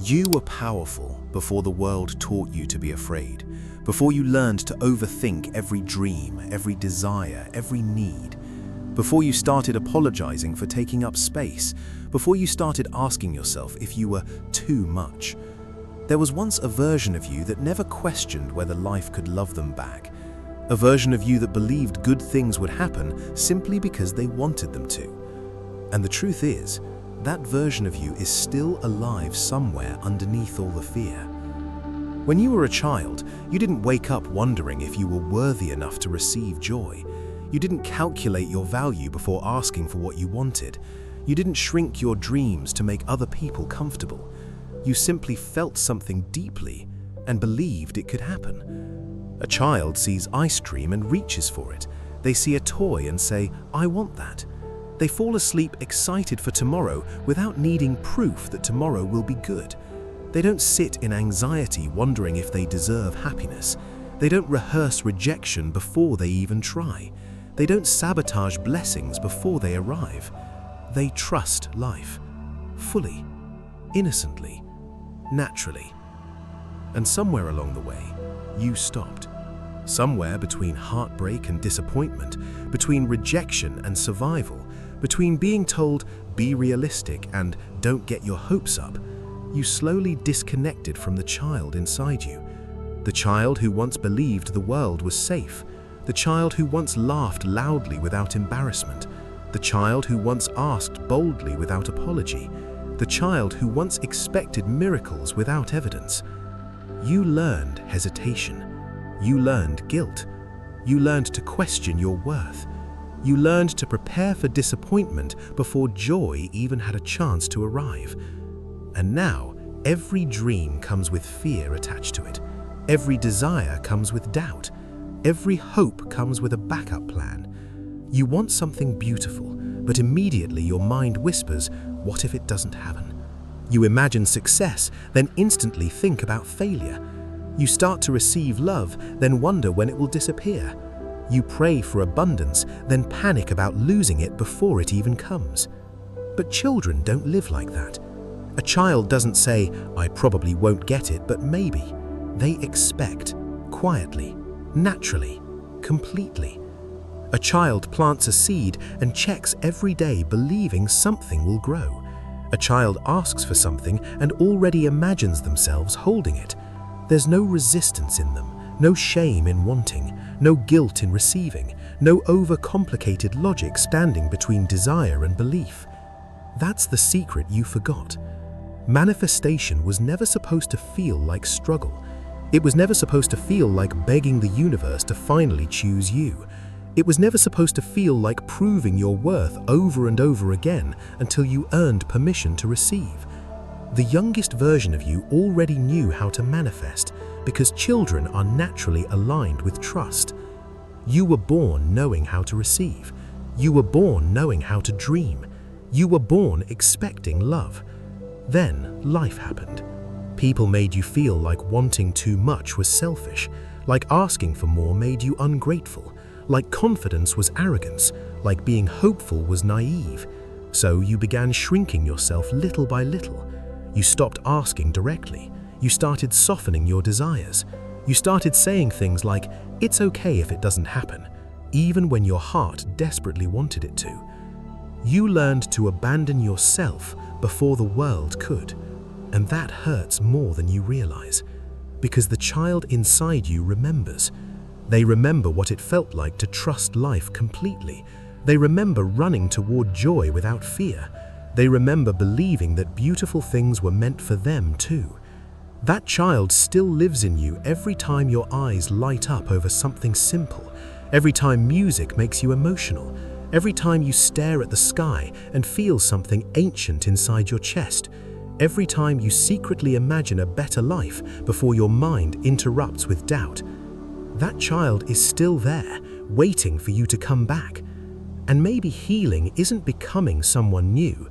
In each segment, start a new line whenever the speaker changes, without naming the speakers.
You were powerful before the world taught you to be afraid, before you learned to overthink every dream, every desire, every need, before you started apologizing for taking up space, before you started asking yourself if you were too much. There was once a version of you that never questioned whether life could love them back, a version of you that believed good things would happen simply because they wanted them to. And the truth is, that version of you is still alive somewhere underneath all the fear. When you were a child, you didn't wake up wondering if you were worthy enough to receive joy. You didn't calculate your value before asking for what you wanted. You didn't shrink your dreams to make other people comfortable. You simply felt something deeply and believed it could happen. A child sees ice cream and reaches for it. They see a toy and say, "I want that." They fall asleep excited for tomorrow without needing proof that tomorrow will be good. They don't sit in anxiety wondering if they deserve happiness. They don't rehearse rejection before they even try. They don't sabotage blessings before they arrive. They trust life, fully, innocently, naturally. And somewhere along the way, you stopped. Somewhere between heartbreak and disappointment, between rejection and survival, between being told, "Be realistic" and "Don't get your hopes up," you slowly disconnected from the child inside you. The child who once believed the world was safe. The child who once laughed loudly without embarrassment. The child who once asked boldly without apology. The child who once expected miracles without evidence. You learned hesitation. You learned guilt. You learned to question your worth. You learned to prepare for disappointment before joy even had a chance to arrive. And now, every dream comes with fear attached to it. Every desire comes with doubt. Every hope comes with a backup plan. You want something beautiful, but immediately your mind whispers, "What if it doesn't happen?" You imagine success, then instantly think about failure. You start to receive love, then wonder when it will disappear. You pray for abundance, then panic about losing it before it even comes. But children don't live like that. A child doesn't say, "I probably won't get it, but maybe." They expect, quietly, naturally, completely. A child plants a seed and checks every day believing something will grow. A child asks for something and already imagines themselves holding it. There's no resistance in them, no shame in wanting, no guilt in receiving, no overcomplicated logic standing between desire and belief. That's the secret you forgot. Manifestation was never supposed to feel like struggle. It was never supposed to feel like begging the universe to finally choose you. It was never supposed to feel like proving your worth over and over again until you earned permission to receive. The youngest version of you already knew how to manifest because children are naturally aligned with trust. You were born knowing how to receive. You were born knowing how to dream. You were born expecting love. Then life happened. People made you feel like wanting too much was selfish, like asking for more made you ungrateful, like confidence was arrogance, like being hopeful was naive. So you began shrinking yourself little by little. You stopped asking directly. You started softening your desires. You started saying things like, "It's okay if it doesn't happen," even when your heart desperately wanted it to. You learned to abandon yourself before the world could. And that hurts more than you realize, because the child inside you remembers. They remember what it felt like to trust life completely. They remember running toward joy without fear. They remember believing that beautiful things were meant for them too. That child still lives in you every time your eyes light up over something simple, every time music makes you emotional, every time you stare at the sky and feel something ancient inside your chest, every time you secretly imagine a better life before your mind interrupts with doubt. That child is still there, waiting for you to come back. And maybe healing isn't becoming someone new.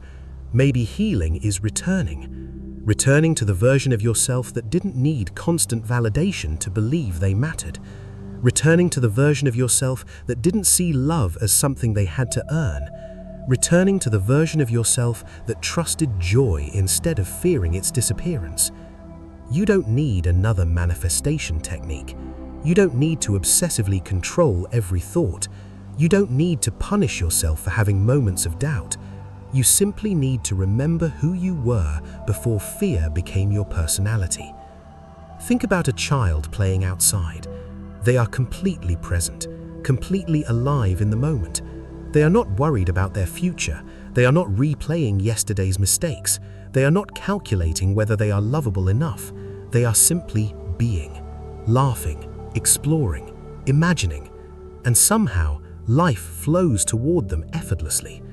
Maybe healing is returning to the version of yourself that didn't need constant validation to believe they mattered. Returning to the version of yourself that didn't see love as something they had to earn.
returning to the version of yourself that trusted joy instead of fearing its disappearance. You don't need another manifestation technique. You don't need to obsessively control every thought. You don't need to punish yourself for having moments of doubt. You simply need to remember who you were before fear became your personality. Think about a child playing outside. They are completely present, completely alive in the moment. They are not worried about their future. They are not replaying yesterday's mistakes. They are not calculating whether they are lovable enough. They are simply being, laughing, exploring, imagining, and somehow life flows toward them effortlessly.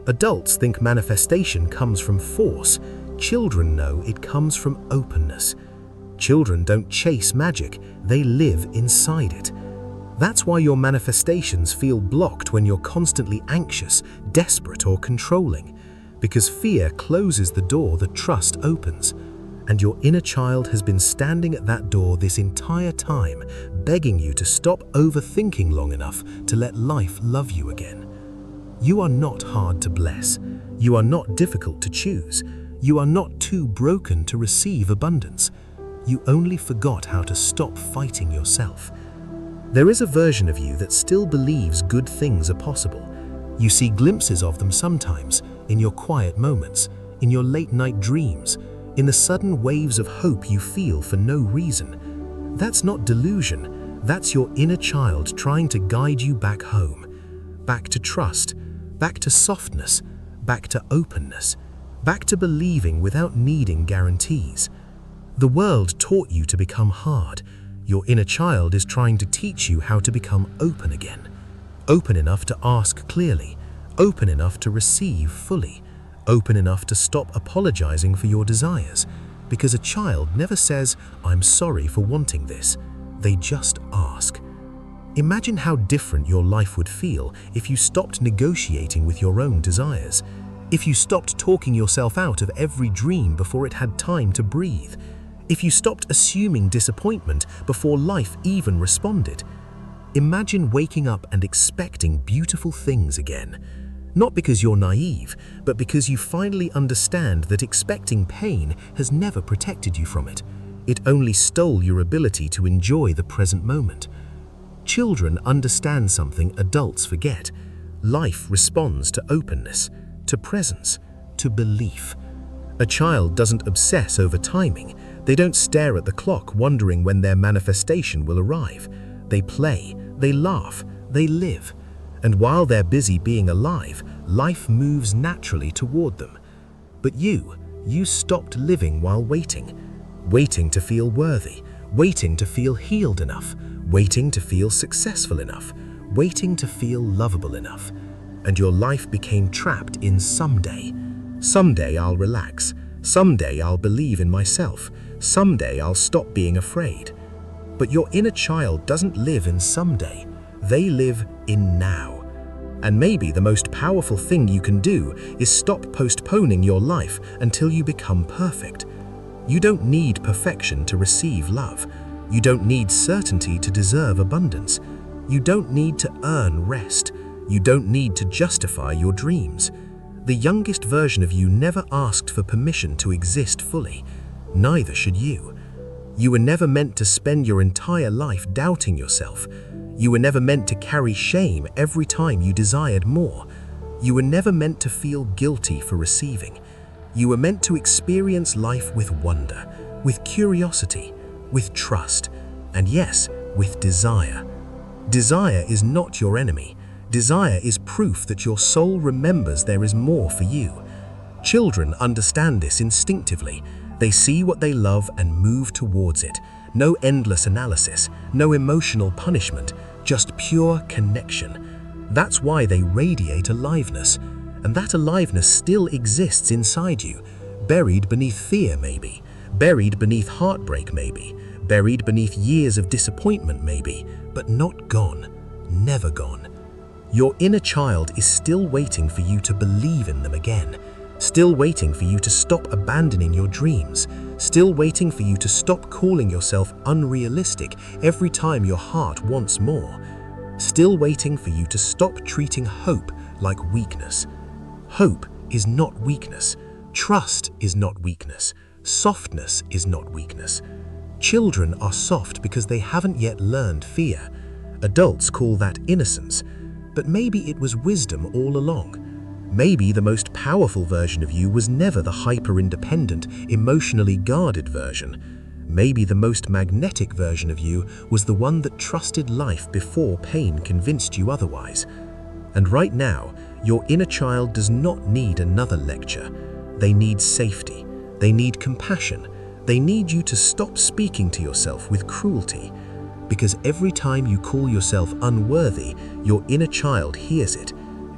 Adults think manifestation comes from force. Children know it comes from openness. Children don't chase magic, they live inside it. That's why your manifestations feel blocked when you're constantly anxious, desperate, or controlling, because fear closes the door that trust opens. And your inner child has been standing at that door this entire time, begging you to stop overthinking long enough to let life love you again. You are not hard to bless. You are not difficult to choose. You are not too broken to receive abundance. You only forgot how to stop fighting yourself. There is a version of you that still believes good things are possible. You see glimpses of them sometimes, in your quiet moments, in your late-night dreams, in the sudden waves of hope you feel for no reason. That's not delusion, that's your inner child trying to guide you back home. Back to trust, back to softness, back to openness, back to believing without needing guarantees. The world taught you to become hard. Your inner child is trying to teach you how to become open again. Open enough to ask clearly, open enough to receive fully, open enough to stop apologizing for your desires. Because a child never says, "I'm sorry for wanting this." They just ask. Imagine how different your life would feel if you stopped negotiating with your own desires, if you stopped talking yourself out of every dream before it had time to breathe, if you stopped assuming disappointment before life even responded. Imagine waking up and expecting beautiful things again. Not because you're naive, but because you finally understand that expecting pain has never protected you from it. It only stole your ability to enjoy the present moment. Children understand something adults forget. Life responds to openness, to presence, to belief. A child doesn't obsess over timing. They don't stare at the clock wondering when their manifestation will arrive. They play, they laugh, they live. And while they're busy being alive, life moves naturally toward them. But you stopped living while waiting. Waiting to feel worthy, waiting to feel healed enough, waiting to feel successful enough, waiting to feel lovable enough. And your life became trapped in someday. Someday I'll relax. Someday I'll believe in myself. Someday I'll stop being afraid. But your inner child doesn't live in someday. They live in now. And maybe the most powerful thing you can do is stop postponing your life until you become perfect. You don't need perfection to receive love. You don't need certainty to deserve abundance. You don't need to earn rest. You don't need to justify your dreams. The youngest version of you never asked for permission to exist fully. Neither should you. You were never meant to spend your entire life doubting yourself. You were never meant to carry shame every time you desired more. You were never meant to feel guilty for receiving. You were meant to experience life with wonder, with curiosity, with trust, and yes, with desire. Desire is not your enemy. Desire is proof that your soul remembers there is more for you. Children understand this instinctively. They see what they love and move towards it. No endless analysis, no emotional punishment, just pure connection. That's why they radiate aliveness. And that aliveness still exists inside you, buried beneath fear maybe, buried beneath heartbreak maybe, buried beneath years of disappointment maybe, but not gone, never gone. Your inner child is still waiting for you to believe in them again, still waiting for you to stop abandoning your dreams, still waiting for you to stop calling yourself unrealistic every time your heart wants more, still waiting for you to stop treating hope like weakness, Hope is not weakness. Trust is not weakness. Softness is not weakness. Children are soft because they haven't yet learned fear. Adults call that innocence, but maybe it was wisdom all along. Maybe the most powerful version of you was never the hyper-independent, emotionally guarded version. Maybe the most magnetic version of you was the one that trusted life before pain convinced you otherwise. And right now, your inner child does not need another lecture. They need safety. They need compassion. They need you to stop speaking to yourself with cruelty. Because every time you call yourself unworthy, your inner child hears it.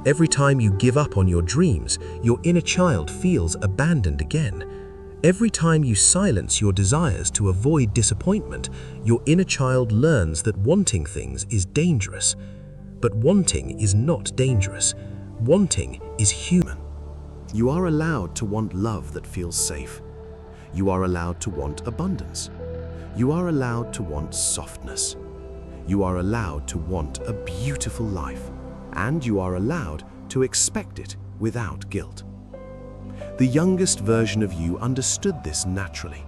Every time you give up on your dreams, your inner child feels abandoned again. Every time you silence your desires to avoid disappointment, your inner child learns that wanting things is dangerous. But wanting is not dangerous. Wanting is human.
You are allowed to want love that feels safe. You are allowed to want abundance. You are allowed to want softness. You are allowed to want a beautiful life, and you are allowed to expect it without guilt. The youngest version of you understood this naturally.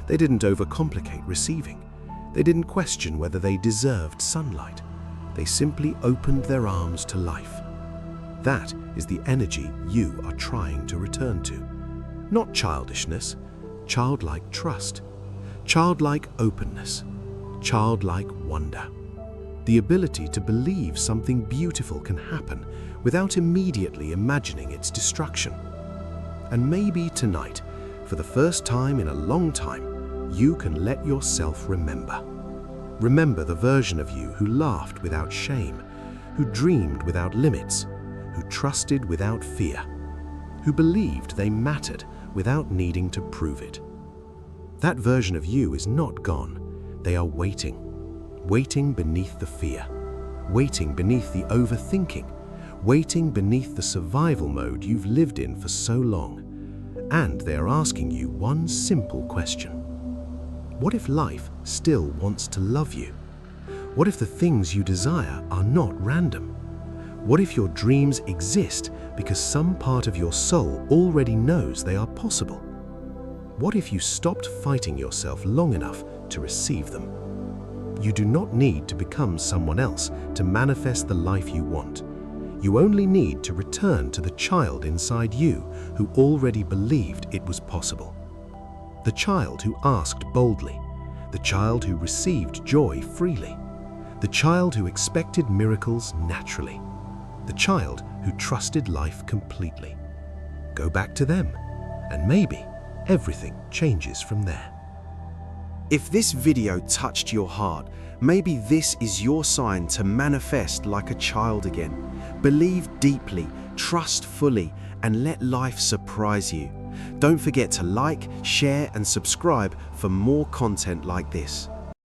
They didn't overcomplicate receiving. They didn't question whether they deserved sunlight. They simply opened their arms to life. That is the energy you are trying to return to. Not childishness, childlike trust, childlike openness, childlike wonder. The ability to believe something beautiful can happen without immediately imagining its destruction. And maybe tonight, for the first time in a long time, you can let yourself remember. Remember the version of you who laughed without shame, who dreamed without limits, who trusted without fear, who believed they mattered without needing to prove it. That version of you is not gone. They are waiting. Waiting beneath the fear. Waiting beneath the overthinking. Waiting beneath the survival mode you've lived in for so long. And they are asking you one simple question. What if life still wants to love you? What if the things you desire are not random? What if your dreams exist because some part of your soul already knows they are possible? What if you stopped fighting yourself long enough to receive them? You do not need to become someone else to manifest the life you want. You only need to return to the child inside you who already believed it was possible. The child who asked boldly, the child who received joy freely, the child who expected miracles naturally, the child who trusted life completely. Go back to them, and maybe everything changes from there.
If this video touched your heart, maybe this is your sign to manifest like a child again. Believe deeply, trust fully, and let life surprise you. Don't forget to like, share, and subscribe for more content like this.